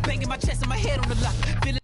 Banging my chest and my head on the lock. Feeling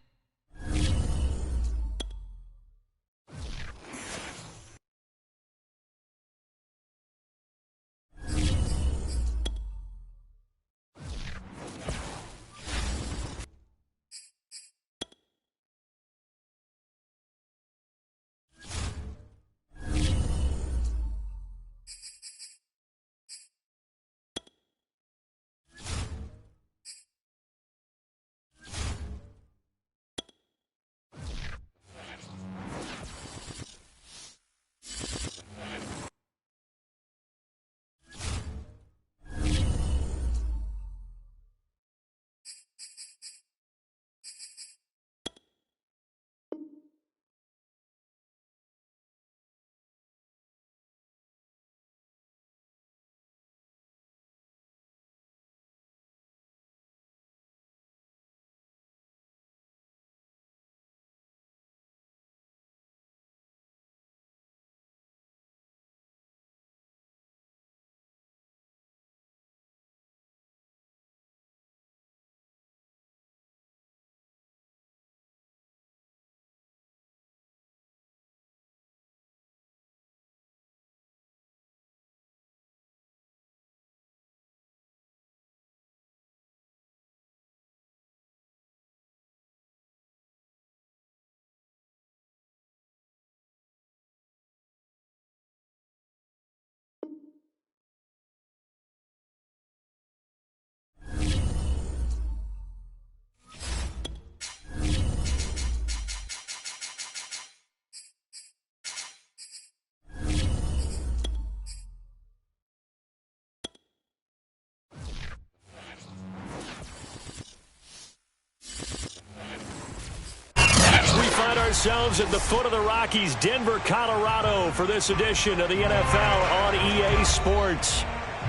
ourselves at the foot of the Rockies, Denver, Colorado, for this edition of the NFL on EA Sports.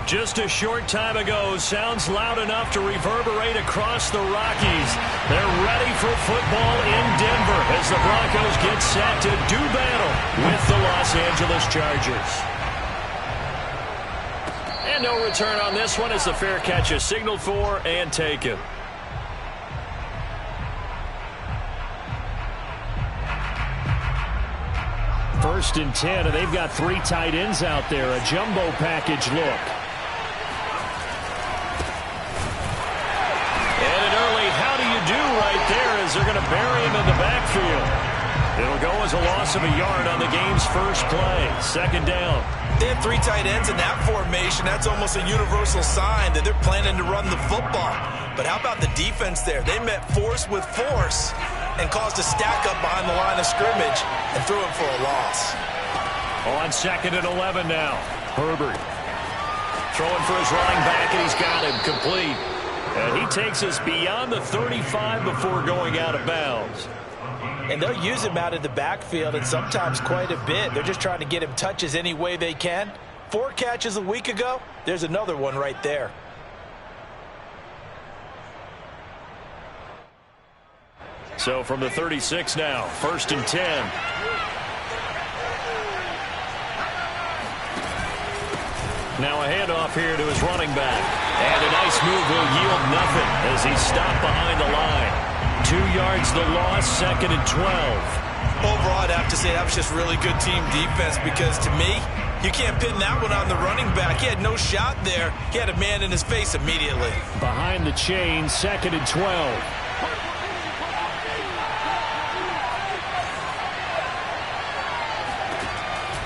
Just a short time ago, sounds loud enough to reverberate across the Rockies. They're ready for football in Denver as the Broncos get set to do battle with the Los Angeles Chargers. And no return on this one as the fair catch is signaled for and taken. First and 10, and they've got 3 tight ends out there. A jumbo package look. And an early how do you do right there as they're going to bury him in the backfield. It'll go as a loss of a yard on the game's first play. Second down. They have 3 tight ends in that formation. That's almost a universal sign that they're planning to run the football. But how about the defense there? They met force with force and caused a stack up behind the line of scrimmage and threw him for a loss. On 2nd and 11 now. Herbert throwing for his running back, and he's got him complete. And he takes us beyond the 35 before going out of bounds. And they'll use him out of the backfield, and sometimes quite a bit. They're just trying to get him touches any way they can. 4 catches a week ago. There's another one right there. So from the 36 now, 1st and 10. Now a handoff here to his running back. And a nice move will yield nothing as he's stopped behind the line. 2 yards the loss, 2nd and 12. Overall, I'd have to say that was just really good team defense because to me, you can't pin that one on the running back. He had no shot there. He had a man in his face immediately. Behind the chain, 2nd and 12.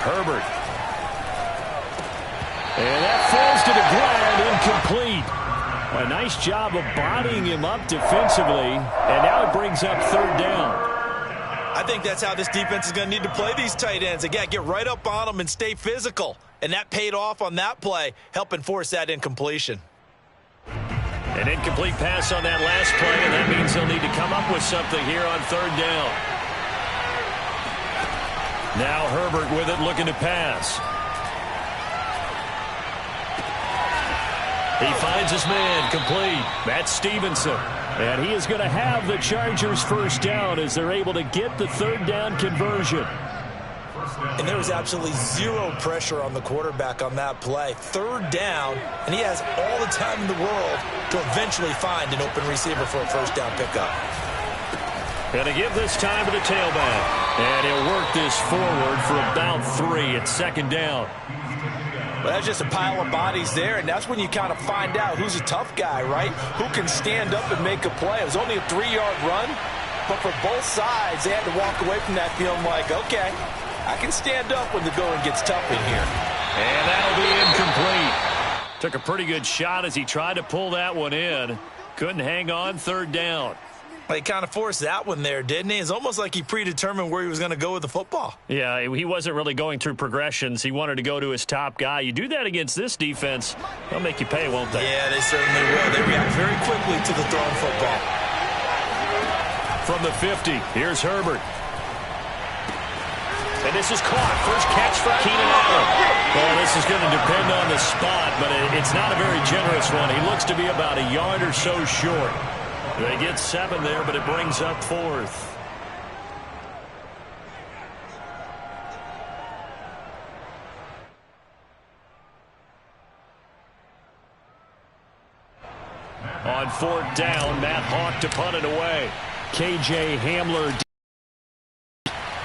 Herbert. And that falls to the ground, incomplete. A nice job of bodying him up defensively, and now it brings up 3rd down. I think that's how this defense is going to need to play these tight ends. Again, get right up on them and stay physical. And that paid off on that play, helping force that incompletion. An incomplete pass on that last play, and that means they'll need to come up with something here on 3rd down. Now Herbert with it, looking to pass. He finds his man, complete. That's Stevenson. And he is going to have the Chargers' first down as they're able to get the 3rd down conversion. And there was absolutely zero pressure on the quarterback on that play. Third down, and he has all the time in the world to eventually find an open receiver for a first down pickup. Going to give this time to the tailback. And he'll work this forward for about 3 at second down. Well, that's just a pile of bodies there, and that's when you kind of find out who's a tough guy, right? Who can stand up and make a play. It was only a 3-yard run, but for both sides, they had to walk away from that feeling like, okay, I can stand up when the going gets tough in here. And that'll be incomplete. Took a pretty good shot as he tried to pull that one in. Couldn't hang on, third down. He kind of forced that one there, didn't he? It's almost like he predetermined where he was going to go with the football. Yeah, he wasn't really going through progressions. He wanted to go to his top guy. You do that against this defense, they'll make you pay, won't they? Yeah, they certainly will. They react very quickly to the thrown football. From the 50, here's Herbert. And this is caught. First catch for Keenan Allen. Well, this is going to depend on the spot, but it's not a very generous one. He looks to be about a yard or so short. They get 7 there, but it brings up 4th. On 4th down, Matt Hawk to punt it away. KJ Hamler.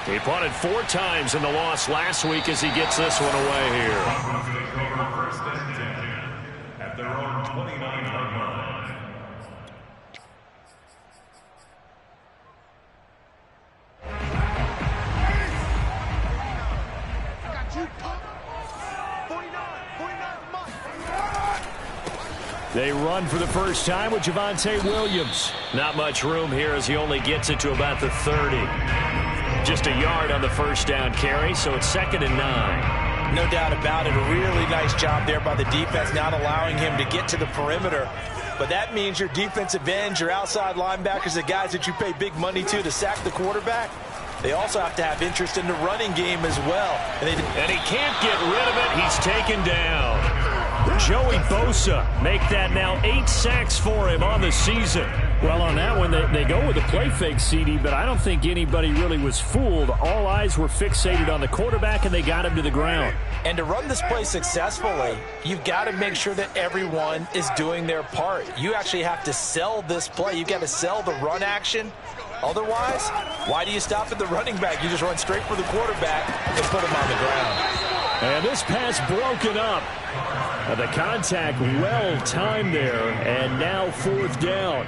He punted 4 times in the loss last week as he gets this one away here. At their own 29-yard line. They run for the first time with Javonte Williams. Not much room here as he only gets it to about the 30. Just a yard on the first down carry, so it's 2nd and 9. No doubt about it. A really nice job there by the defense, not allowing him to get to the perimeter. But that means your defensive ends, your outside linebackers, the guys that you pay big money to sack the quarterback, they also have to have interest in the running game as well. And he can't get rid of it. He's taken down. Joey Bosa make that now 8 sacks for him on the season. Well, on that one, they go with a play fake, CD, but I don't think anybody really was fooled. All eyes were fixated on the quarterback, and they got him to the ground. And to run this play successfully, you've got to make sure that everyone is doing their part. You actually have to sell this play. You've got to sell the run action. Otherwise, why do you stop at the running back? You just run straight for the quarterback and put him on the ground. And this pass broken up. The contact well-timed there, and now 4th down.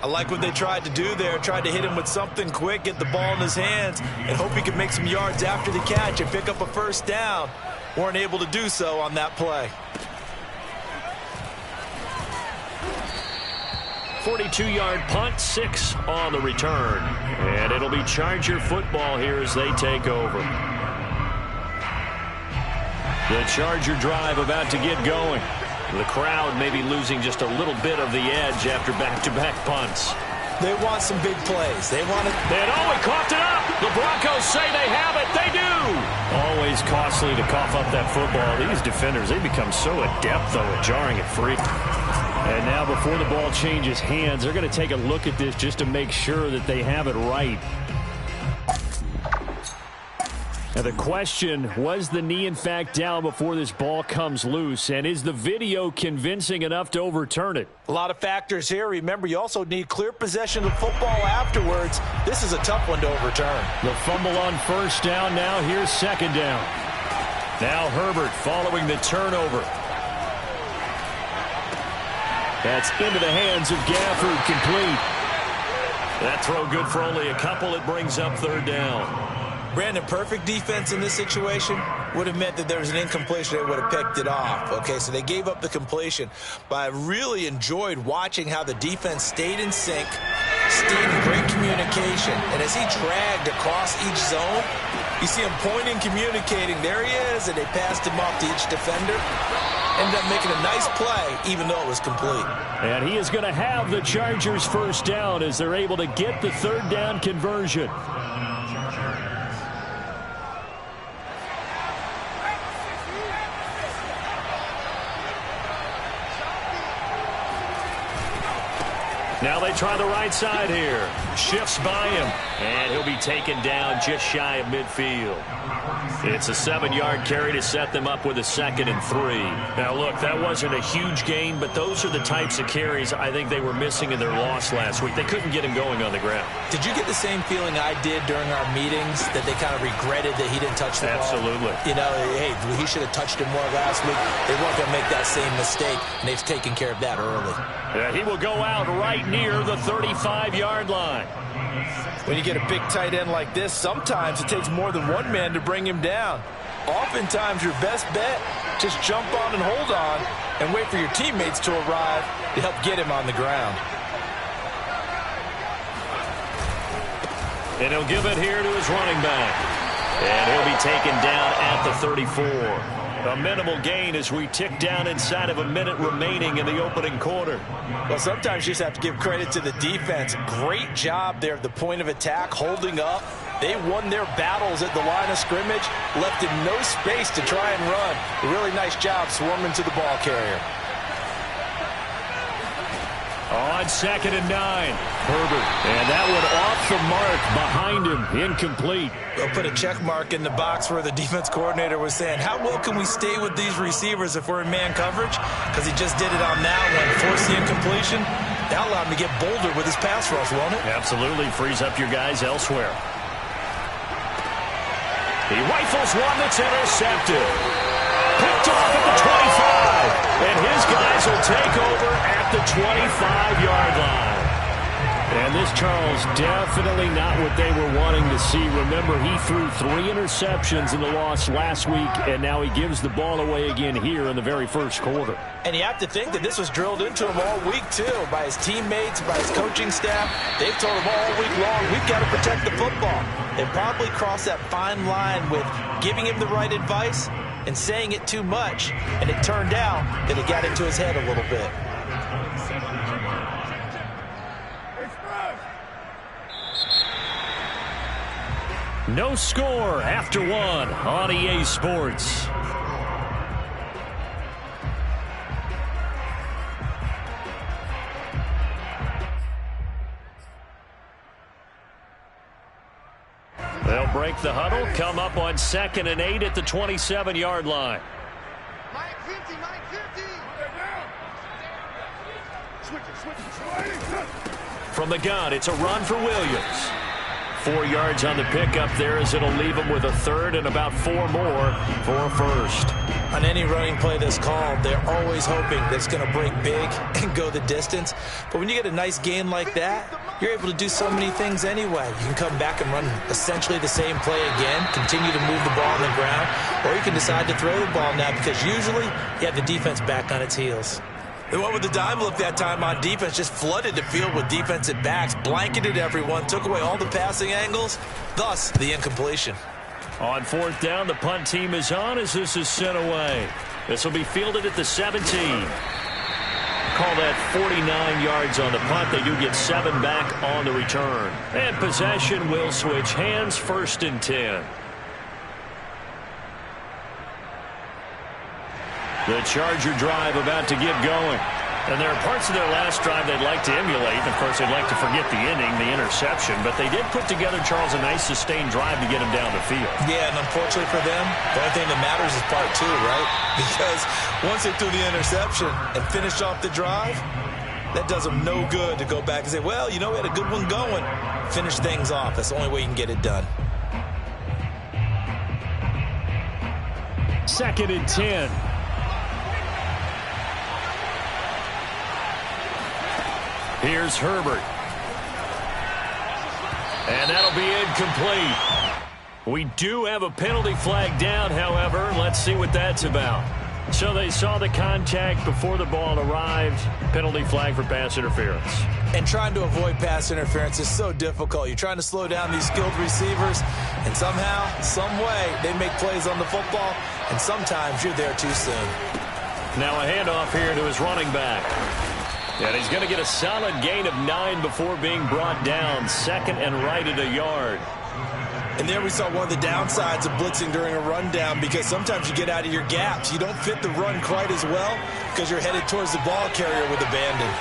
I like what they tried to do there, tried to hit him with something quick, get the ball in his hands, and hope he could make some yards after the catch and pick up a first down. Weren't able to do so on that play. 42-yard punt, 6 on the return. And it'll be Charger football here as they take over. The Charger drive about to get going. The crowd maybe losing just a little bit of the edge after back-to-back punts. They want some big plays. They want it. And he coughed it up. The Broncos say they have it. They do. Always costly to cough up that football. These defenders, they become so adept, though, at jarring it free. And now before the ball changes hands, they're going to take a look at this just to make sure that they have it right. Now the question, was the knee in fact down before this ball comes loose? And is the video convincing enough to overturn it? A lot of factors here. Remember, you also need clear possession of football afterwards. This is a tough one to overturn. The fumble on first down now. Here's 2nd down. Now Herbert following the turnover. That's into the hands of Gafford, complete. That throw good for only a couple. It brings up 3rd down. Brandon, perfect defense in this situation would have meant that there was an incompletion. They would have picked it off. Okay, so they gave up the completion. But I really enjoyed watching how the defense stayed in sync, stayed in great communication. And as he dragged across each zone, you see him pointing, communicating. There he is, and they passed him off to each defender. Ended up making a nice play, even though it was complete. And he is going to have the Chargers first down as they're able to get the 3rd down conversion. Now they try the right side here. Shifts by him, and he'll be taken down just shy of midfield. It's a 7-yard carry to set them up with a 2nd and 3. Now, look, that wasn't a huge gain, but those are the types of carries I think they were missing in their loss last week. They couldn't get him going on the ground. Did you get the same feeling I did during our meetings, that they kind of regretted that he didn't touch the ball? Absolutely. You know, hey, he should have touched him more last week. They weren't going to make that same mistake, and they've taken care of that early. Yeah, he will go out right near the 35-yard line. When you get a big tight end like this, sometimes it takes more than one man to bring him down. Oftentimes, your best bet, just jump on and hold on and wait for your teammates to arrive to help get him on the ground. And he'll give it here to his running back. And he'll be taken down at the 34. A minimal gain as we tick down inside of a minute remaining in the opening quarter. Well, sometimes you just have to give credit to the defense. Great job there at the point of attack, holding up. They won their battles at the line of scrimmage, left him no space to try and run. A really nice job swarming to the ball carrier. On 2nd and 9, Herbert. And that one off the mark behind him, incomplete. They'll put a check mark in the box where the defense coordinator was saying, how well can we stay with these receivers if we're in man coverage? Because he just did it on that one, forced the incompletion. That allowed him to get bolder with his pass rush, won't it? Absolutely, frees up your guys elsewhere. He rifles one that's intercepted. Picked off at the 25. And his guys will take over at the 25-yard line. And this, Charles, definitely not what they were wanting to see. Remember, he threw 3 interceptions in the loss last week, and now he gives the ball away again here in the very first quarter. And you have to think that this was drilled into him all week, too, by his teammates, by his coaching staff. They've told him all week long, we've got to protect the football. They probably crossed that fine line with giving him the right advice and saying it too much, and it turned out that it got into his head a little bit. No score after 1 on EA Sports. They'll break the huddle, come up on 2nd and 8 at the 27-yard line. Mike 50, Mike 50. From the gun, it's a run for Williams. 4 yards on the pickup there as it'll leave him with a 3rd and about 4 more for a first. On any running play that's called, they're always hoping that it's going to break big and go the distance. But when you get a nice gain like that, you're able to do so many things anyway. You can come back and run essentially the same play again, continue to move the ball on the ground, or you can decide to throw the ball now because usually you have the defense back on its heels. They went with the dime look that time on defense, just flooded the field with defensive backs, blanketed everyone, took away all the passing angles, thus the incompletion. On 4th down, the punt team is on as this is sent away. This will be fielded at the 17. Call that 49 yards on the punt. They do get 7 back on the return. And possession will switch hands, 1st and 10. The Charger drive about to get going. And there are parts of their last drive they'd like to emulate. Of course, they'd like to forget the inning, the interception. But they did put together, Charles, a nice sustained drive to get him down the field. Yeah, and unfortunately for them, the only thing that matters is part 2, right? Because once they threw the interception and finished off the drive, that does them no good to go back and say, well, you know, we had a good one going. Finish things off. That's the only way you can get it done. 2nd and 10. Here's Herbert. And that'll be incomplete. We do have a penalty flag down, however. Let's see what that's about. So they saw the contact before the ball arrived. Penalty flag for pass interference. And trying to avoid pass interference is so difficult. You're trying to slow down these skilled receivers, and somehow, some way, they make plays on the football, and sometimes you're there too soon. Now a handoff here to his running back. And he's going to get a solid gain of 9 before being brought down. 2nd and right at a yard. And there we saw one of the downsides of blitzing during a rundown, because sometimes you get out of your gaps. You don't fit the run quite as well because you're headed towards the ball carrier with abandon.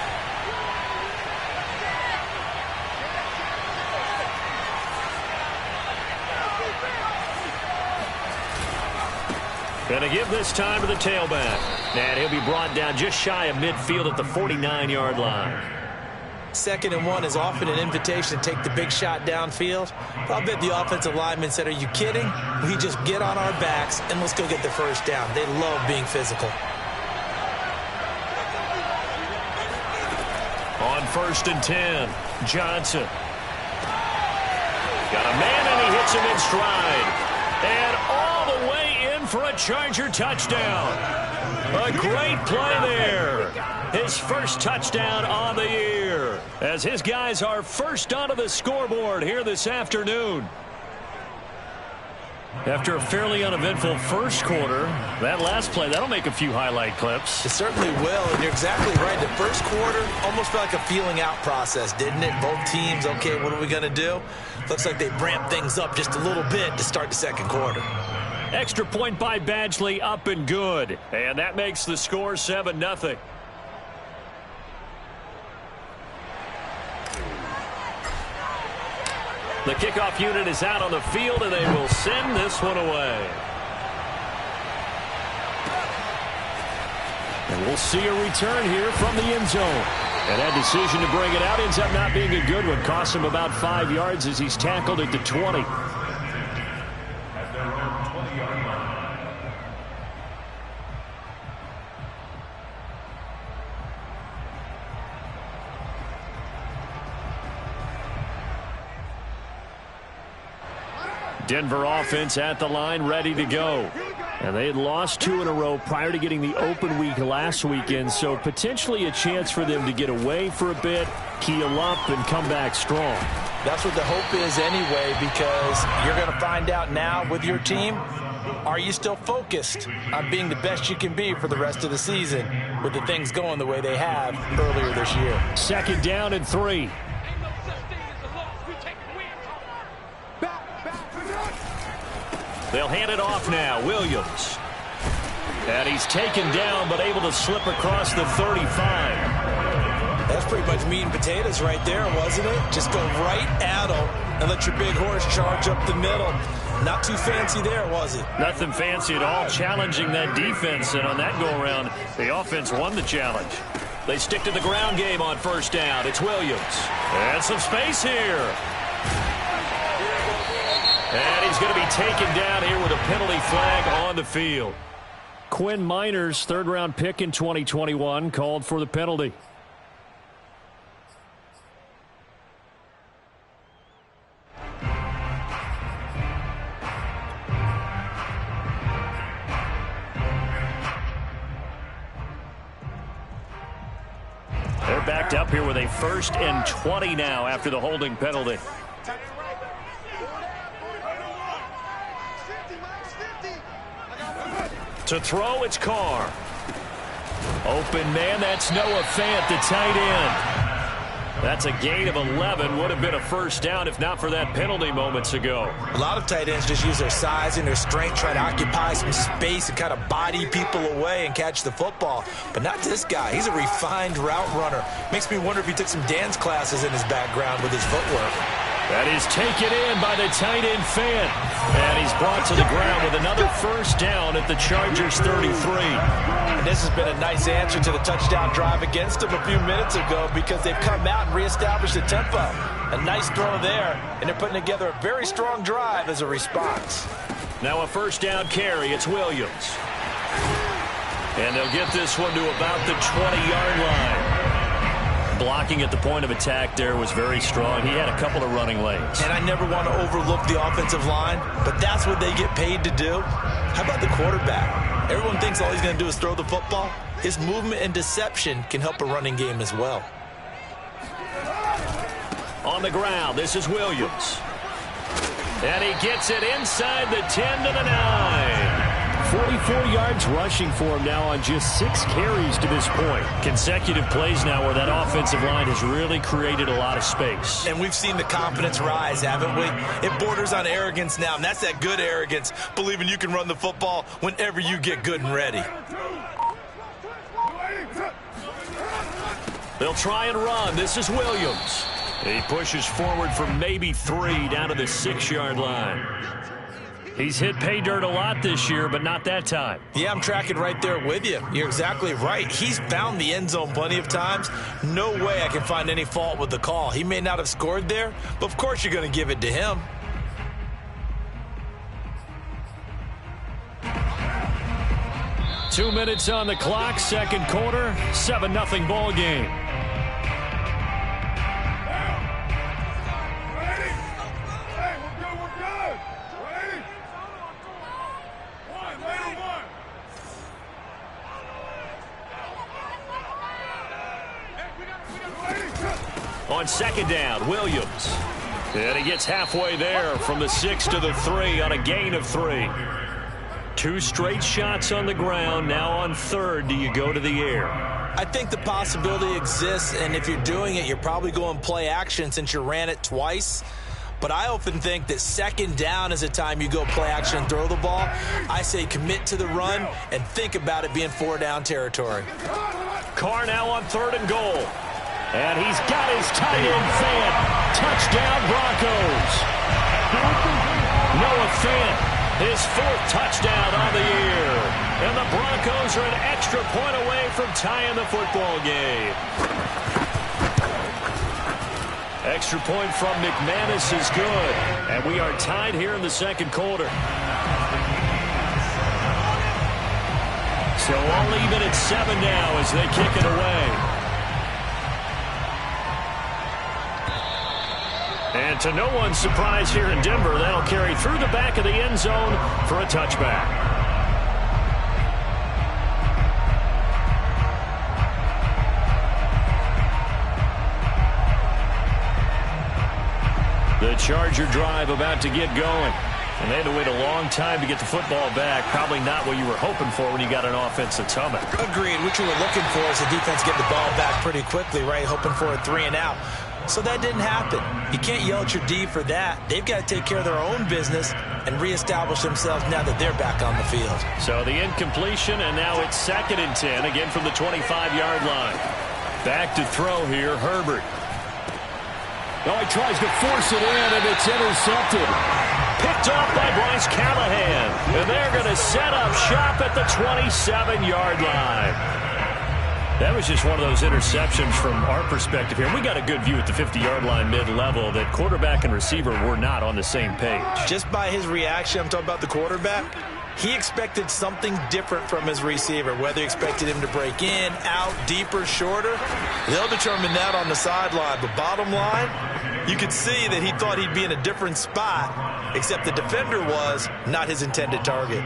Going to give this time to the tailback. And he'll be brought down just shy of midfield at the 49-yard line. 2nd and 1 is often an invitation to take the big shot downfield. I'll bet the offensive lineman said, are you kidding? We just get on our backs and let's go get the first down. They love being physical. On 1st and 10, Johnson. Got a man and he hits him in stride. And all the way in for a Charger touchdown. A great play there. His first touchdown on the year. As his guys are first onto the scoreboard here this afternoon. After a fairly uneventful first quarter, that last play, that'll make a few highlight clips. It certainly will, and you're exactly right. The first quarter almost felt like a feeling out process, didn't it? Both teams, okay, what are we going to do? Looks like they ramped things up just a little bit to start the second quarter. Extra point by Badgley, up and good. And that makes the score 7-0. The kickoff unit is out on the field, and they will send this one away. And we'll see a return here from the end zone. And that decision to bring it out ends up not being a good one. Costs him about 5 yards as he's tackled at the 20. Denver offense at the line, ready to go. And they had lost 2 in a row prior to getting the open week last weekend, so potentially a chance for them to get away for a bit, keel up, and come back strong. That's what the hope is anyway, because you're going to find out now with your team, are you still focused on being the best you can be for the rest of the season with the things going the way they have earlier this year? 2nd down and 3. They'll hand it off now. Williams. And he's taken down, but able to slip across the 35. That's pretty much meat and potatoes right there, wasn't it? Just go right at him and let your big horse charge up the middle. Not too fancy there, was it? Nothing fancy at all. Challenging that defense, and on that go-around, the offense won the challenge. They stick to the ground game on 1st down. It's Williams. And some space here. And he's going to be taken down here with a penalty flag on the field. Quinn Miners, 3rd-round pick in 2021, called for the penalty. They're backed up here with a 1st and 20 now after the holding penalty. To throw, it's Carr. Open man, that's Noah Fant, the tight end. That's a gain of 11. Would have been a 1st down if not for that penalty moments ago. A lot of tight ends just use their size and their strength, try to occupy some space and kind of body people away and catch the football. But not this guy. He's a refined route runner. Makes me wonder if he took some dance classes in his background with his footwork. That is taken in by the tight end Fant. And he's brought to the ground with another 1st down at the Chargers 33. And this has been a nice answer to the touchdown drive against them a few minutes ago because they've come out and reestablished the tempo. A nice throw there, and they're putting together a very strong drive as a response. Now a 1st down carry. It's Williams. And they'll get this one to about the 20-yard line. Blocking at the point of attack there was very strong. He had a couple of running lanes. And I never want to overlook the offensive line, but that's what they get paid to do. How about the quarterback? Everyone thinks all he's going to do is throw the football. His movement and deception can help a running game as well. On the ground, this is Williams. And he gets it inside the 10 to the 9. 44 yards rushing for him now on just 6 carries to this point. Consecutive plays now where that offensive line has really created a lot of space. And we've seen the confidence rise, haven't we? It borders on arrogance now, and that's that good arrogance, believing you can run the football whenever you get good and ready. They'll try and run. This is Williams. He pushes forward for maybe 3 down to the 6-yard line. He's hit pay dirt a lot this year, but not that time. Yeah, I'm tracking right there with you. You're exactly right. He's found the end zone plenty of times. No way I can find any fault with the call. He may not have scored there, but of course you're going to give it to him. Two minutes on the clock, second quarter, 7-0 ball game. On second down, Williams. And he gets halfway there from the 6 to the 3 on a gain of 3. Two straight shots on the ground. Now on third, do you go to the air? I think the possibility exists, and if you're doing it, you're probably going play action since you ran it twice. But I often think that second down is a time you go play action and throw the ball. I say commit to the run and think about it being 4-down territory. Carr now on 3rd and goal. And he's got his tight end Fant. Touchdown Broncos. Noah Fant, his 4th touchdown on the year. And the Broncos are an extra point away from tying the football game. Extra point from McManus is good. And we are tied here in the second quarter. So all even at 7 now as they kick it away. And to no one's surprise here in Denver, that'll carry through the back of the end zone for a touchback. The Charger drive about to get going. And they had to wait a long time to get the football back. Probably not what you were hoping for when you got an offense that's humming. Agreed. What you were looking for is the defense get the ball back pretty quickly, right? Hoping for a 3 and out. So that didn't happen. You can't yell at your D for that. They've got to take care of their own business and reestablish themselves now that they're back on the field. So the incompletion, and now it's 2nd and 10, again from the 25-yard line. Back to throw here, Herbert. Oh, he tries to force it in, and it's intercepted. Picked up by Bryce Callahan. And they're going to set up shop at the 27-yard line. That was just one of those interceptions from our perspective here. We got a good view at the 50-yard line mid-level that quarterback and receiver were not on the same page. Just by his reaction, I'm talking about the quarterback, he expected something different from his receiver, whether he expected him to break in, out, deeper, shorter. They'll determine that on the sideline. But bottom line, you could see that he thought he'd be in a different spot, except the defender was not his intended target.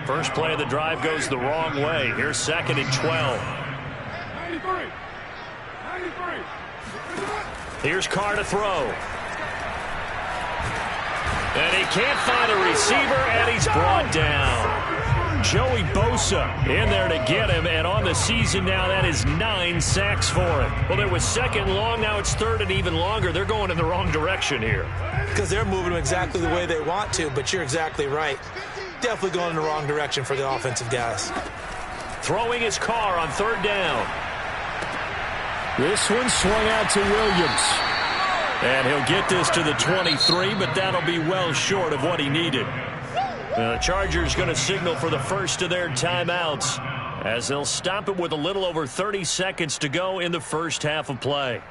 First play of the drive goes the wrong way. Here's 2nd and 12. 93. Here's Carr to throw. And he can't find a receiver, and he's brought down. Joey Bosa in there to get him, and on the season now, that is 9 sacks for him. Well, there was 2nd long, now it's 3rd and even longer. They're going in the wrong direction here. Because they're moving them exactly the way they want to, but you're exactly right. Definitely going in the wrong direction for the offensive guys. Throwing his Carr on 3rd down. This one swung out to Williams. And he'll get this to the 23, but that'll be well short of what he needed. The Chargers going to signal for the first of their timeouts as they'll stop it with a little over 30 seconds to go in the first half of play.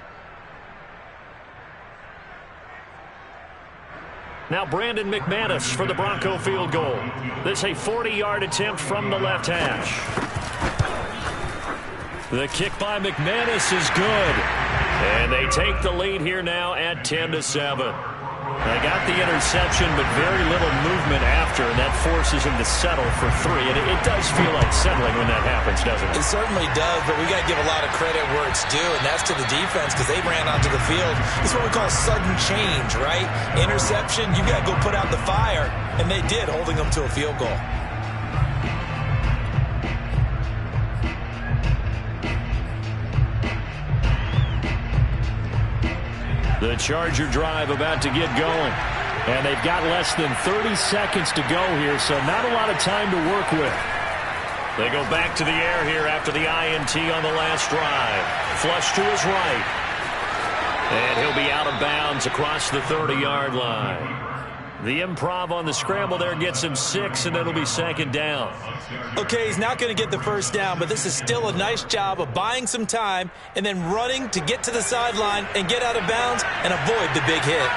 Now Brandon McManus for the Bronco field goal. This a 40-yard attempt from the left hash. The kick by McManus is good. And they take the lead here now at 10-7. They got the interception, but very little movement after, and that forces him to settle for 3. And it does feel like settling when that happens, doesn't it? It certainly does, but we got to give a lot of credit where it's due, and that's to the defense because they ran onto the field. This is what we call sudden change, right? Interception, you got to go put out the fire, and they did, holding them to a field goal. The Charger drive about to get going. And they've got less than 30 seconds to go here, so not a lot of time to work with. They go back to the air here after the INT on the last drive. Flush to his right. And he'll be out of bounds across the 30-yard line. The improv on the scramble there gets him 6, and it'll be 2nd down. Okay, he's not going to get the first down, but this is still a nice job of buying some time and then running to get to the sideline and get out of bounds and avoid the big hit.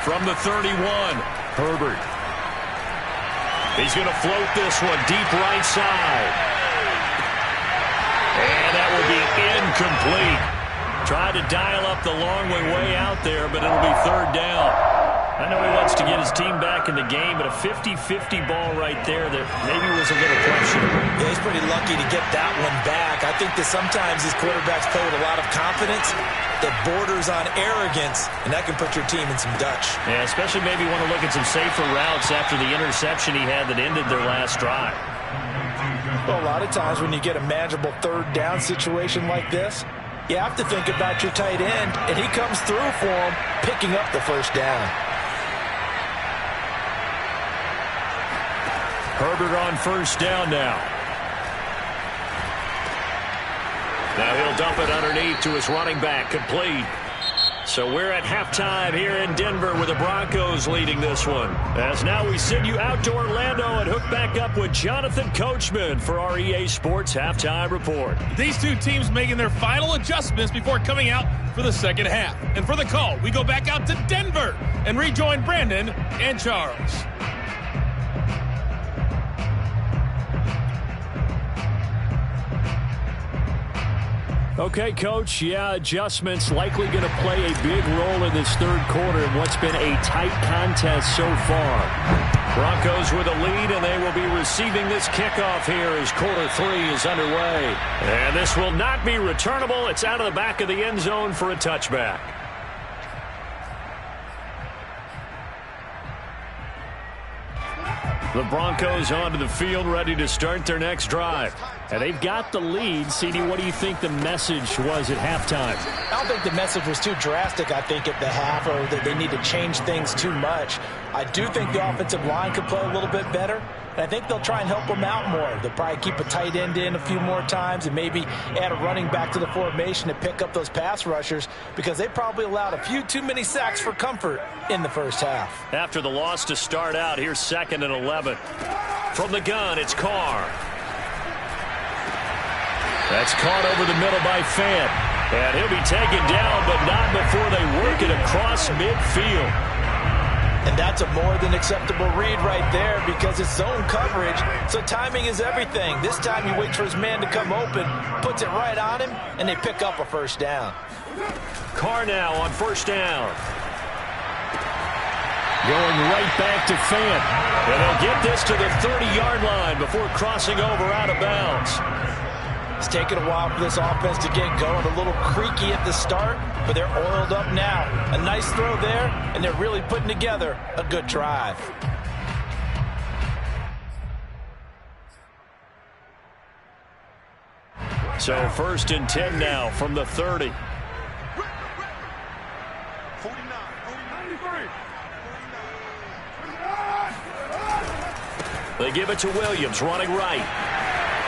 From the 31, Herbert. He's going to float this one deep right side. And that will be incomplete. Tried to dial up the long way out there, but it'll be 3rd down. I know he wants to get his team back in the game, but a 50-50 ball right there that maybe was a little questionable. Yeah, he's pretty lucky to get that one back. I think that sometimes these quarterbacks play with a lot of confidence that borders on arrogance, and that can put your team in some Dutch. Yeah, especially maybe want to look at some safer routes after the interception he had that ended their last drive. Well, a lot of times when you get a manageable 3rd down situation like this, you have to think about your tight end, and he comes through for him, picking up the 1st down. Herbert on 1st down now. Now he'll dump it underneath to his running back, complete. So we're at halftime here in Denver with the Broncos leading this one. As now we send you out to Orlando and hook back up with Jonathan Coachman for our EA Sports Halftime Report. These two teams making their final adjustments before coming out for the 2nd half. And for the call, we go back out to Denver and rejoin Brandon and Charles. Okay, Coach, yeah, adjustments likely going to play a big role in this 3rd quarter in what's been a tight contest so far. Broncos with a lead, and they will be receiving this kickoff here as quarter 3 is underway. And this will not be returnable. It's out of the back of the end zone for a touchback. The Broncos onto the field, ready to start their next drive. And they've got the lead. CD, what do you think the message was at halftime? I don't think the message was too drastic, I think, at the half, or that they need to change things too much. I do think the offensive line could play a little bit better, and I think they'll try and help them out more. They'll probably keep a tight end in a few more times and maybe add a running back to the formation to pick up those pass rushers, because they probably allowed a few too many sacks for comfort in the 1st half. After the loss to start out, here's 2nd and 11. From the gun, it's Carr. That's caught over the middle by Fant. And he'll be taken down, but not before they work it across midfield. And that's a more than acceptable read right there, because it's zone coverage, so timing is everything. This time you wait for his man to come open, puts it right on him, and they pick up a 1st down. Carr now on 1st down. Going right back to Fant. And they'll get this to the 30-yard line before crossing over out of bounds. It's taken a while for this offense to get going. A little creaky at the start, but they're oiled up now. A nice throw there, and they're really putting together a good drive. So 1st and 10 now from the 30. They give it to Williams, running right.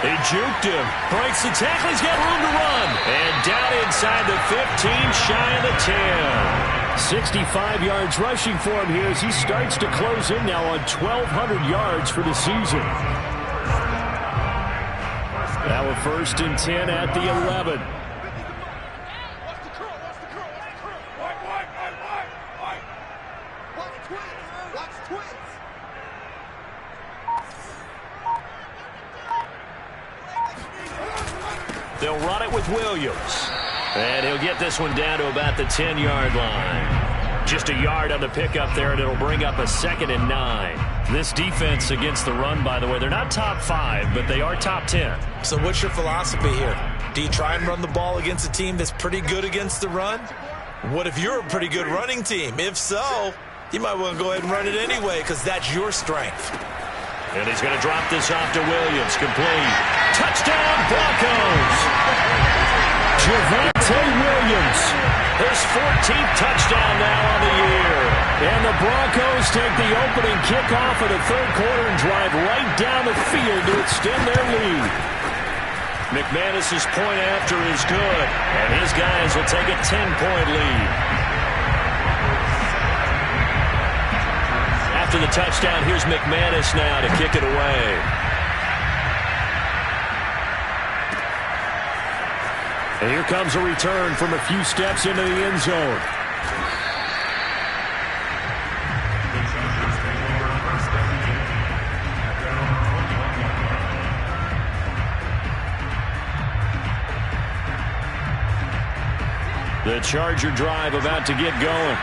He juked him, breaks the tackle, he's got room to run. And down inside the 15, shy of the 10. 65 yards rushing for him here as he starts to close in now on 1,200 yards for the season. Now a 1st and 10 at the 11. They'll run it with Williams. And he'll get this one down to about the 10-yard line. Just a yard on the pickup there, and it'll bring up a 2nd and 9. This defense against the run, by the way, they're not top 5, but they are top 10. So what's your philosophy here? Do you try and run the ball against a team that's pretty good against the run? What if you're a pretty good running team? If so, you might want to go ahead and run it anyway, because that's your strength. And he's going to drop this off to Williams. Complete. Touchdown, Broncos! Javonte Williams His 14th touchdown now on the year. And the Broncos take the opening kickoff of the third quarter and drive right down the field to extend their lead. McManus's point after is good, and his guys will take a 10-point lead. After the touchdown, here's McManus now to kick it away. And here comes a return from a few steps into the end zone. The Charger drive about to get going.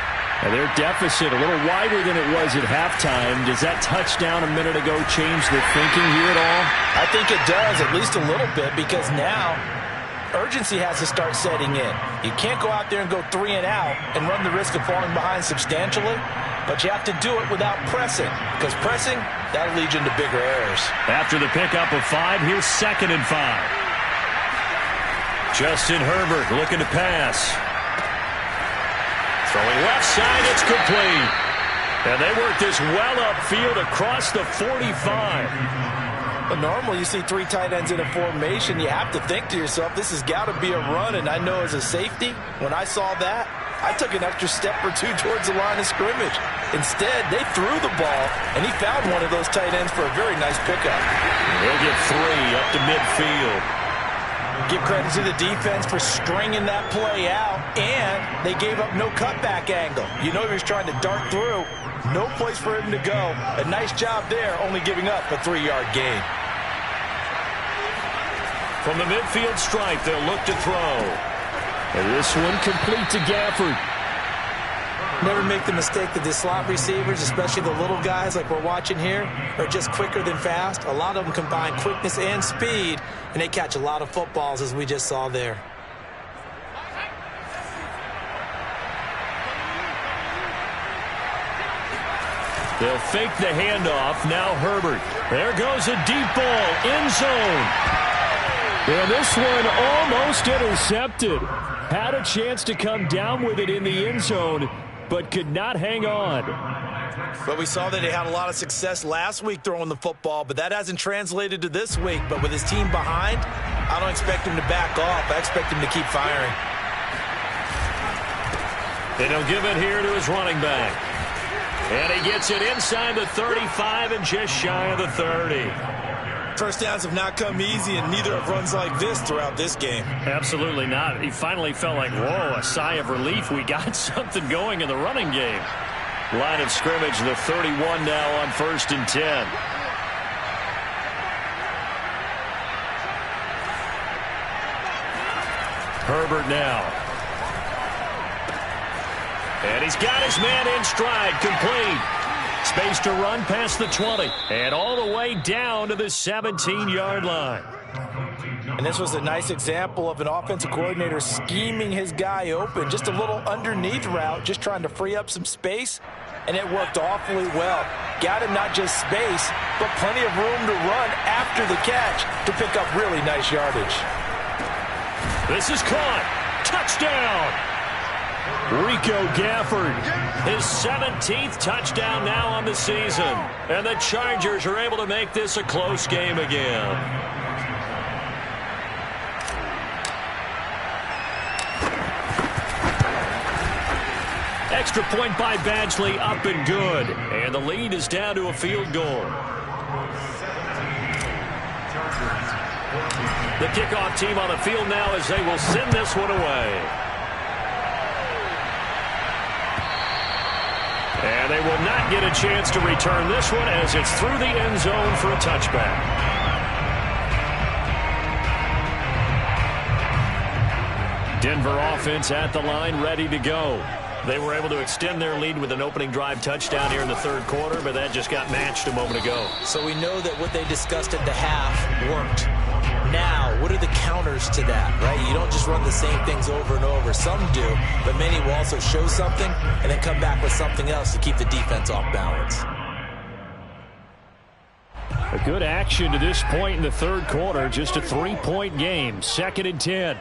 And their deficit a little wider than it was at halftime. Does that touchdown a minute ago change the thinking here at all? I think it does, at least a little bit, because now urgency has to start setting in. You can't go out there and go 3 and out and run the risk of falling behind substantially, but you have to do it without pressing, because pressing, that'll lead you into bigger errors. After the pickup of 5, here's 2nd and 5. Justin Herbert looking to pass. Throwing left side, it's complete. And they work this well upfield across the 45. But normally you see 3 tight ends in a formation, you have to think to yourself, this has got to be a run, and I know as a safety, when I saw that, I took an extra step or 2 towards the line of scrimmage. Instead, they threw the ball, and he found one of those tight ends for a very nice pickup. He'll get 3 up to midfield. Give credit to the defense for stringing that play out, and they gave up no cutback angle. You know he was trying to dart through. No place for him to go. A nice job there, only giving up a 3-yard gain. From the midfield stripe, they'll look to throw. And this one complete to Gafford. Never make the mistake that the slot receivers, especially the little guys like we're watching here, are just quicker than fast. A lot of them combine quickness and speed, and they catch a lot of footballs, as we just saw there. They'll fake the handoff. Now Herbert. There goes a deep ball. End zone. And this one almost intercepted. Had a chance to come down with it in the end zone, but could not hang on. But we saw that he had a lot of success last week throwing the football, but that hasn't translated to this week. But with his team behind, I don't expect him to back off. I expect him to keep firing. And he'll give it here to his running back. And he gets it inside the 35 and just shy of the 30. First downs have not come easy, and neither have runs like this throughout this game. Absolutely not. He finally felt like, whoa, a sigh of relief. We got something going in the running game. Line of scrimmage, the 31 now on 1st and 10. Herbert now. And he's got his man in stride, complete. Space to run past the 20 and all the way down to the 17-yard line. And this was a nice example of an offensive coordinator scheming his guy open. Just a little underneath route, just trying to free up some space, and it worked awfully well. Got him not just space, but plenty of room to run after the catch to pick up really nice yardage. This is caught. Touchdown. Rico Gafford, his 17th touchdown now on the season. And the Chargers are able to make this a close game again. Extra point by Badgley, up and good. And the lead is down to a field goal. The kickoff team on the field now as they will send this one away. And they will not get a chance to return this one as it's through the end zone for a touchback. Denver offense at the line, ready to go. They were able to extend their lead with an opening drive touchdown here in the third quarter, but that just got matched a moment ago. So we know that what they discussed at the half worked. Now, what are the counters to that, right? You don't just run the same things over and over. Some do, but many will also show something and then come back with something else to keep the defense off balance. A good action to this point in the third quarter. Just a 3-point game. 2nd and 10.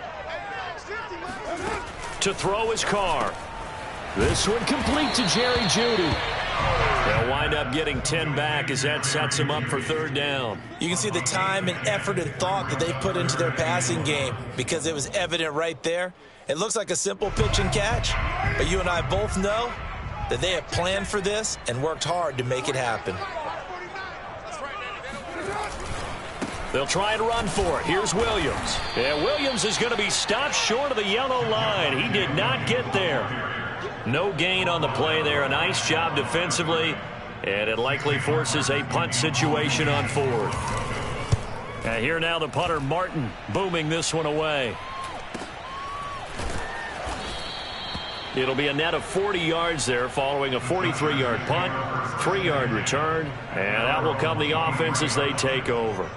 to throw his car. This one complete to Jerry Jeudy. They'll wind up getting 10 back as that sets him up for third down. You can see the time and effort and thought that they put into their passing game because it was evident right there. It looks like a simple pitch and catch, but you and I both know that they have planned for this and worked hard to make it happen. They'll try and run for it. Here's Williams. And Williams is going to be stopped short of the yellow line. He did not get there. No gain on the play there. A nice job defensively. And it likely forces a punt situation on fourth. And here now the punter, Martin, booming this one away. It'll be a net of 40 yards there following a 43-yard punt, 3-yard return. And that will come the offense as they take over.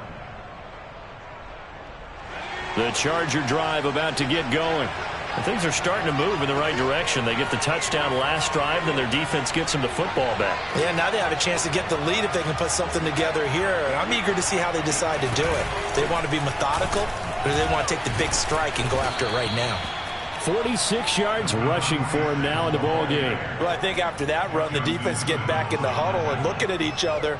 The Charger drive about to get going. And things are starting to move in the right direction. They get the touchdown last drive, then their defense gets them the football back. Yeah, now they have a chance to get the lead if they can put something together here. And I'm eager to see how they decide to do it. They want to be methodical, or do they want to take the big strike and go after it right now? 46 yards rushing for him now in the ball game. Well, I think after that run, the defense get back in the huddle and looking at each other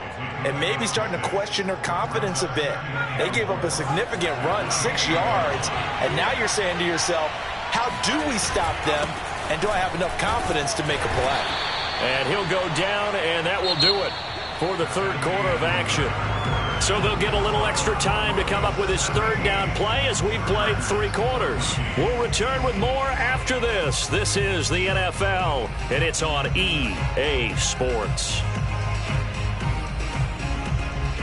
and maybe starting to question their confidence a bit. They gave up a significant run, 6 yards, and now you're saying to yourself, how do we stop them, and do I have enough confidence to make a play? And he'll go down, and that will do it for the third quarter of action. So they'll get a little extra time to come up with his third down play as we've played 3 quarters. We'll return with more after this. This is the NFL, and it's on EA Sports.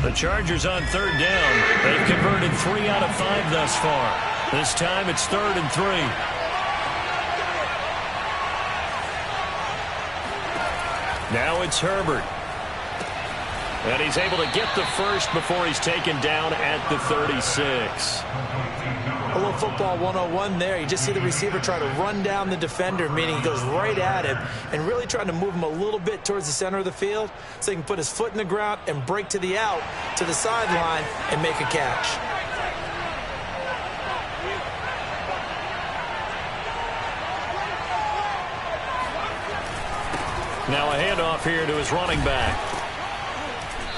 The Chargers on third down. They've converted 3 out of 5 thus far. This time it's 3rd and 3. Now it's Herbert. And he's able to get the first before he's taken down at the 36. A little football 101 there. You just see the receiver try to run down the defender, meaning he goes right at him and really trying to move him a little bit towards the center of the field so he can put his foot in the ground and break to the out, to the sideline, and make a catch. Now a handoff here to his running back.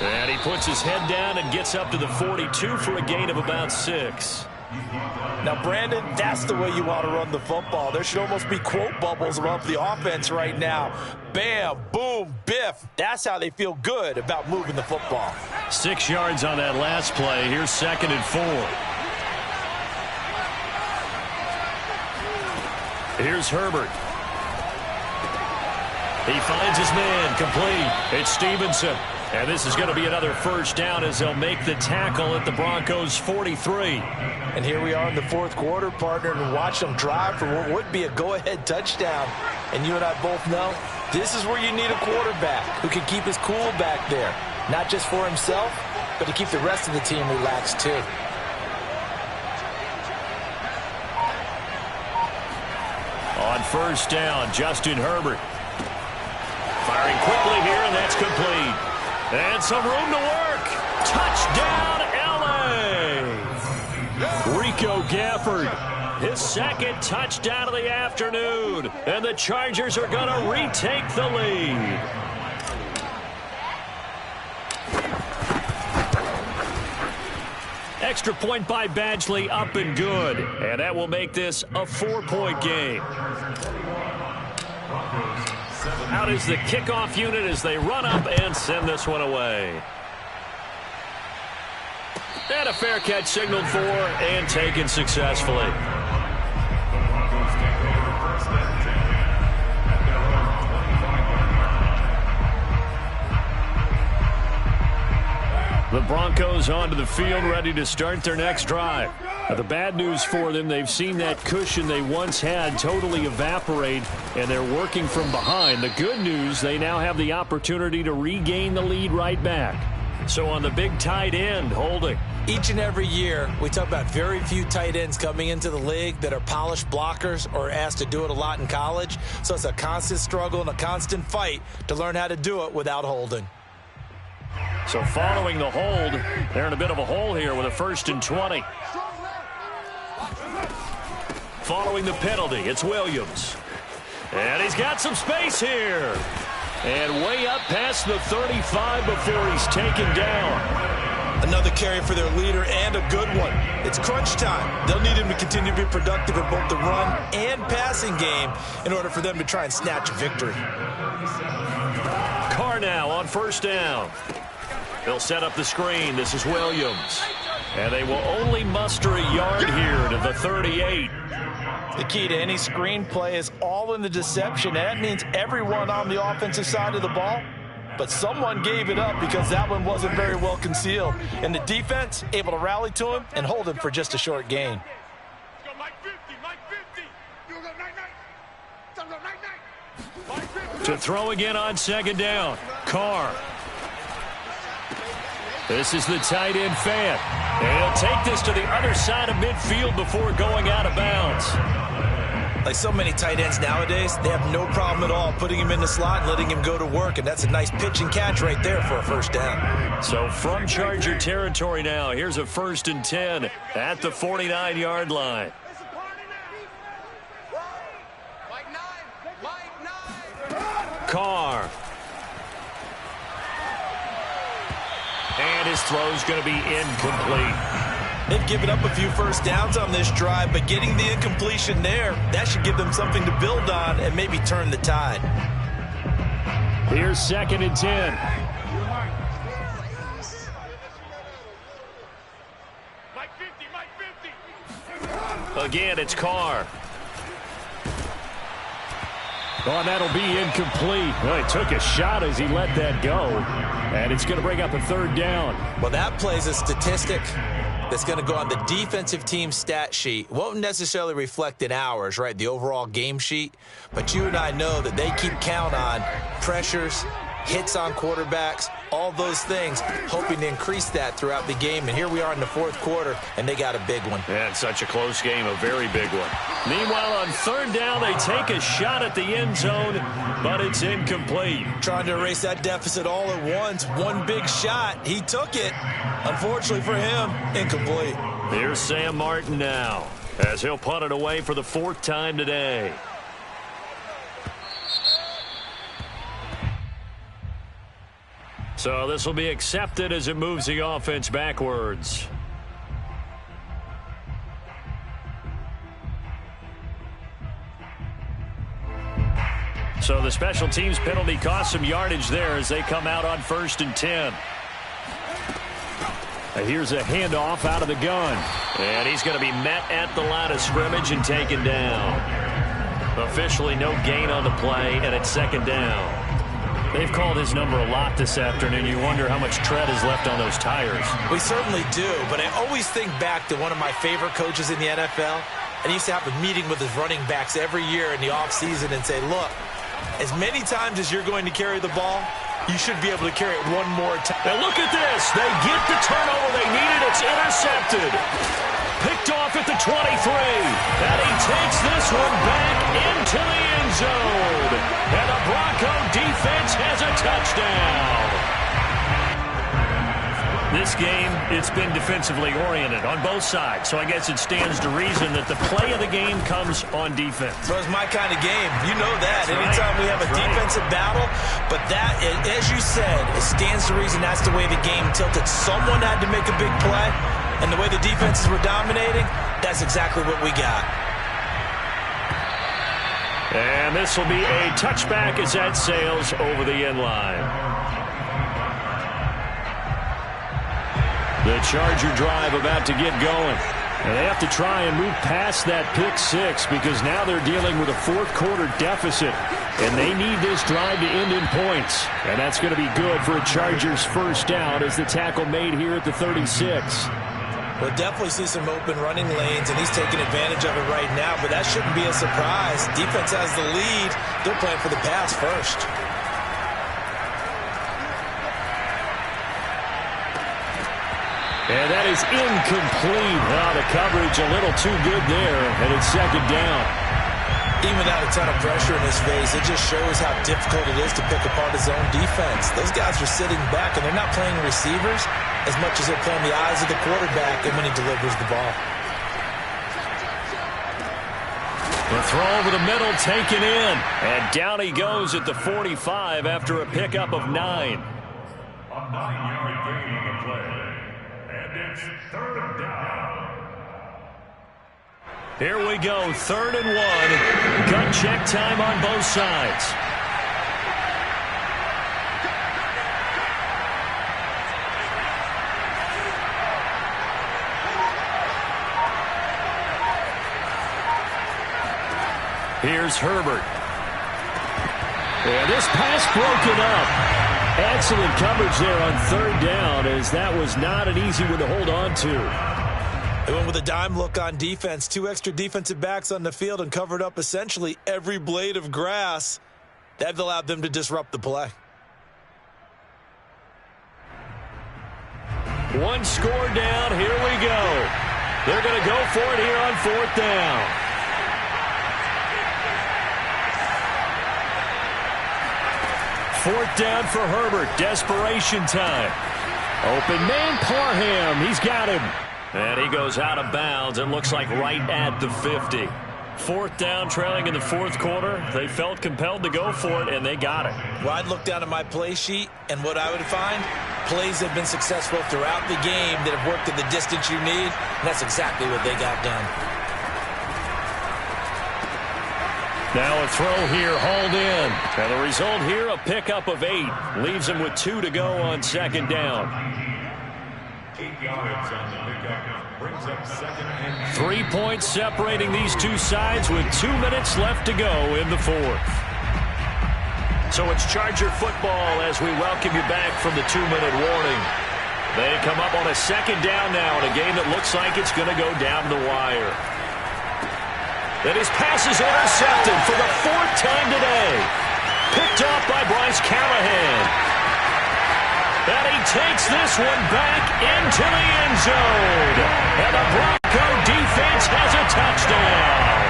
And he puts his head down and gets up to the 42 for a gain of about 6. Now, Brandon, that's the way you want to run the football. There should almost be quote bubbles above the offense right now. Bam, boom, biff. That's how they feel good about moving the football. 6 yards on that last play. Here's 2nd and 4. Here's Herbert. He finds his man, complete. It's Stevenson. And this is going to be another first down as they'll make the tackle at the Broncos' 43. And here we are in the 4th quarter, partner, and watch them drive for what would be a go-ahead touchdown. And you and I both know this is where you need a quarterback who can keep his cool back there. Not just for himself, but to keep the rest of the team relaxed too. On first down, Justin Herbert. Firing quickly here, and that's complete. And some room to work. Touchdown, L.A. Rico Gafford, his 2nd touchdown of the afternoon. And the Chargers are going to retake the lead. Extra point by Badgley, up and good. And that will make this a 4-point game. Out is the kickoff unit as they run up and send this one away. And a fair catch signaled for and taken successfully. The Broncos onto the field, ready to start their next drive. Now, the bad news for them, they've seen that cushion they once had totally evaporate, and they're working from behind. The good news, they now have the opportunity to regain the lead right back. So on the big tight end, Holding. Each and every year, we talk about very few tight ends coming into the league that are polished blockers or asked to do it a lot in college. So it's a constant struggle and a constant fight to learn how to do it without holding. So following the hold, they're in a bit of a hole here with a 1st and 20. following the penalty. It's Williams. And he's got some space here. And way up past the 35 before he's taken down. Another carry for their leader and a good one. It's crunch time. They'll need him to continue to be productive in both the run and passing game in order for them to try and snatch a victory. Carr now on first down. They'll set up the screen. This is Williams. And they will only muster a yard here to the 38. The key to any screen play is all in the deception. And that means everyone on the offensive side of the ball. But someone gave it up because that one wasn't very well concealed. And the defense able to rally to him and hold him for just a short gain. To throw again on second down. Carr. This is the tight end Fant. And he'll take this to the other side of midfield before going out of bounds. Like so many tight ends nowadays, they have no problem at all putting him in the slot and letting him go to work. And that's a nice pitch and catch right there for a first down. So from Charger territory now, here's a 1st and 10 at the 49-yard line. Carr. And his throw's going to be incomplete. They've given up a few first downs on this drive, but getting the incompletion there, that should give them something to build on and maybe turn the tide. Here's 2nd and 10. Again, it's Carr. Oh, that'll be incomplete. Well, he took a shot as he let that go. And it's going to bring up a 3rd down. Well, that plays a statistic that's going to go on the defensive team stat sheet. Won't necessarily reflect in ours, right, the overall game sheet. But you and I know that they keep count on pressures, hits on quarterbacks, all those things, hoping to increase that throughout the game. And here we are in the 4th quarter, and they got a big one. And such a close game, a very big one. Meanwhile, on 3rd down, they take a shot at the end zone, but it's incomplete. Trying to erase that deficit all at once. One big shot. He took it. Unfortunately for him, incomplete. Here's Sam Martin now, as he'll punt it away for the 4th time today. So this will be accepted as it moves the offense backwards. So the special teams penalty cost some yardage there as they come out on 1st and 10. Here's a handoff out of the gun. And he's going to be met at the line of scrimmage and taken down. Officially no gain on the play, and it's 2nd down. They've called his number a lot this afternoon. You wonder how much tread is left on those tires. We certainly do, but I always think back to one of my favorite coaches in the NFL. And he used to have a meeting with his running backs every year in the offseason and say, look, as many times as you're going to carry the ball, you should be able to carry it one more time. Now look at this. They get the turnover they needed. It's intercepted. Picked off at the 23. And he takes this one back into the end zone. And the Bronco defense has a touchdown. This game, it's been defensively oriented on both sides. So I guess it stands to reason that the play of the game comes on defense. So it's my kind of game. You know that. Anytime we have a defensive battle. But that, as you said, it stands to reason that's the way the game tilted. Someone had to make a big play. And the way the defenses were dominating, that's exactly what we got. And this will be a touchback as that sails over the end line. The Charger drive about to get going. And they have to try and move past that pick 6 because now they're dealing with a 4th quarter deficit. And they need this drive to end in points. And that's going to be good for a Chargers 1st down as the tackle made here at the 36. We'll definitely see some open running lanes, and he's taking advantage of it right now, but that shouldn't be a surprise. Defense has the lead. They're playing for the pass first. And that is incomplete. Well, the coverage a little too good there, and it's 2nd down. Even without a ton of pressure in his face, it just shows how difficult it is to pick apart his own defense. Those guys are sitting back, and they're not playing receivers as much as they're playing the eyes of the quarterback and when he delivers the ball. The throw over the middle taken in. And down he goes at the 45 after a pickup of 9. A 9-yard gain on the play. And it's 3rd down. Here we go, 3rd and 1. Gut check time on both sides. Here's Herbert. And this pass broken up. Excellent coverage there on 3rd down, as that was not an easy one to hold on to. They went with a dime look on defense. 2 extra defensive backs on the field and covered up essentially every blade of grass. That allowed them to disrupt the play. One score down. Here we go. They're going to go for it here on 4th down. Fourth down for Herbert. Desperation time. Open man, Parham. He's got him. And he goes out of bounds. It looks like right at the 50. 4th down, trailing in the 4th quarter. They felt compelled to go for it, and they got it. Well, I'd look down at my play sheet, and what I would find, plays have been successful throughout the game that have worked at the distance you need, and that's exactly what they got done. Now a throw here, hauled in. And the result here, a pickup of 8. Leaves him with 2 to go on 2nd down. 8 yards on the pickup. Brings up 2nd and 3 points separating these two sides with 2 minutes left to go in the 4th. So it's Charger football as we welcome you back from the 2-minute warning. They come up on a 2nd down now in a game that looks like it's going to go down the wire. Then his pass is intercepted for the 4th time today. Picked off by Bryce Callahan. And he takes this one back into the end zone. And the Bronco defense has a touchdown.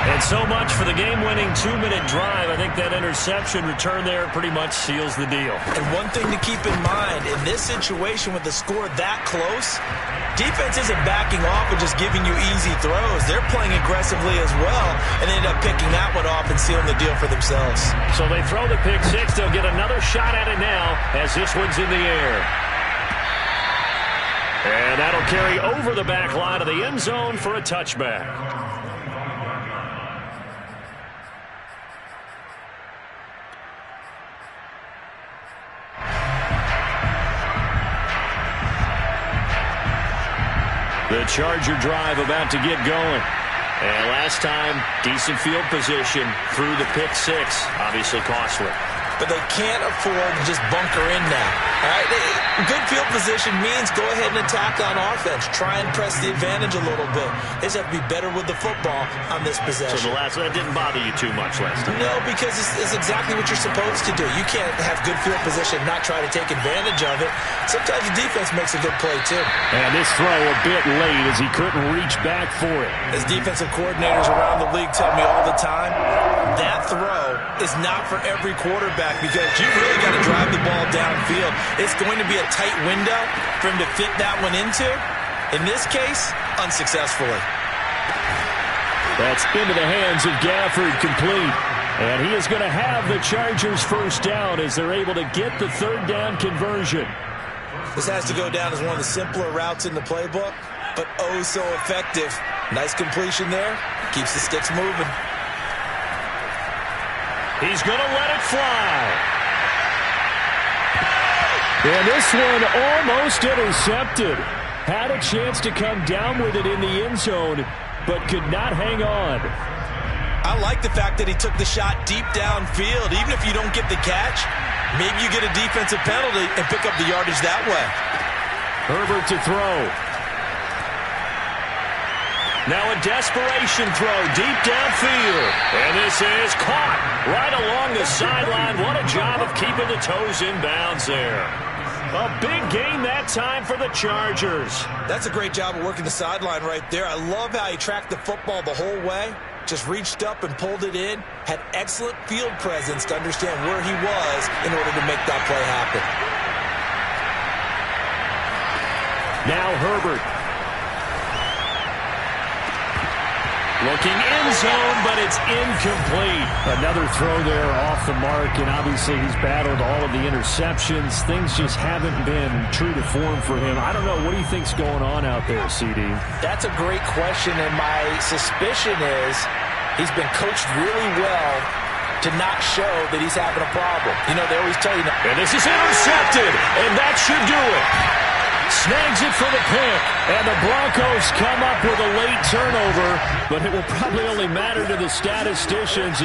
And so much for the game-winning 2-minute drive. I think that interception return there pretty much seals the deal. And one thing to keep in mind, in this situation with the score that close, defense isn't backing off and just giving you easy throws. They're playing aggressively as well, and they end up picking that one off and sealing the deal for themselves. So they throw the pick 6. They'll get another shot at it now as this one's in the air. And that'll carry over the back line of the end zone for a touchback. The Charger drive about to get going. And last time, decent field position through the pick 6. Obviously costly. But they can't afford to just bunker in now. All right? Good field position means go ahead and attack on offense. Try and press the advantage a little bit. They just have to be better with the football on this possession. So that didn't bother you too much last time? No, because it's exactly what you're supposed to do. You can't have good field position and not try to take advantage of it. Sometimes the defense makes a good play, too. And this throw a bit late as he couldn't reach back for it. As defensive coordinators around the league tell me all the time, that throw is not for every quarterback because you've really got to drive the ball downfield. It's going to be a tight window for him to fit that one into. In this case, unsuccessfully. That's into the hands of Gafford, complete. And he is going to have the Chargers first down as they're able to get the 3rd down conversion. This has to go down as one of the simpler routes in the playbook, but oh so effective. Nice completion there. Keeps the sticks moving. He's going to let it fly. And this one almost intercepted. Had a chance to come down with it in the end zone, but could not hang on. I like the fact that he took the shot deep downfield. Even if you don't get the catch, maybe you get a defensive penalty and pick up the yardage that way. Herbert to throw. Now a desperation throw deep downfield. And this is caught right along the sideline. What a job of keeping the toes in bounds there. A big gain that time for the Chargers. That's a great job of working the sideline right there. I love how he tracked the football the whole way. Just reached up and pulled it in. Had excellent field presence to understand where he was in order to make that play happen. Now Herbert. Looking end zone, but it's incomplete. Another throw there off the mark, and obviously he's battled all of the interceptions. Things just haven't been true to form for him. I don't know. What do you think's going on out there, CD? That's a great question, and my suspicion is he's been coached really well to not show that he's having a problem. You know, they always tell you. And this is intercepted, and that should do it. Snags it for the pick, and the Broncos come up with a late turnover, but it will probably only matter to the statisticians.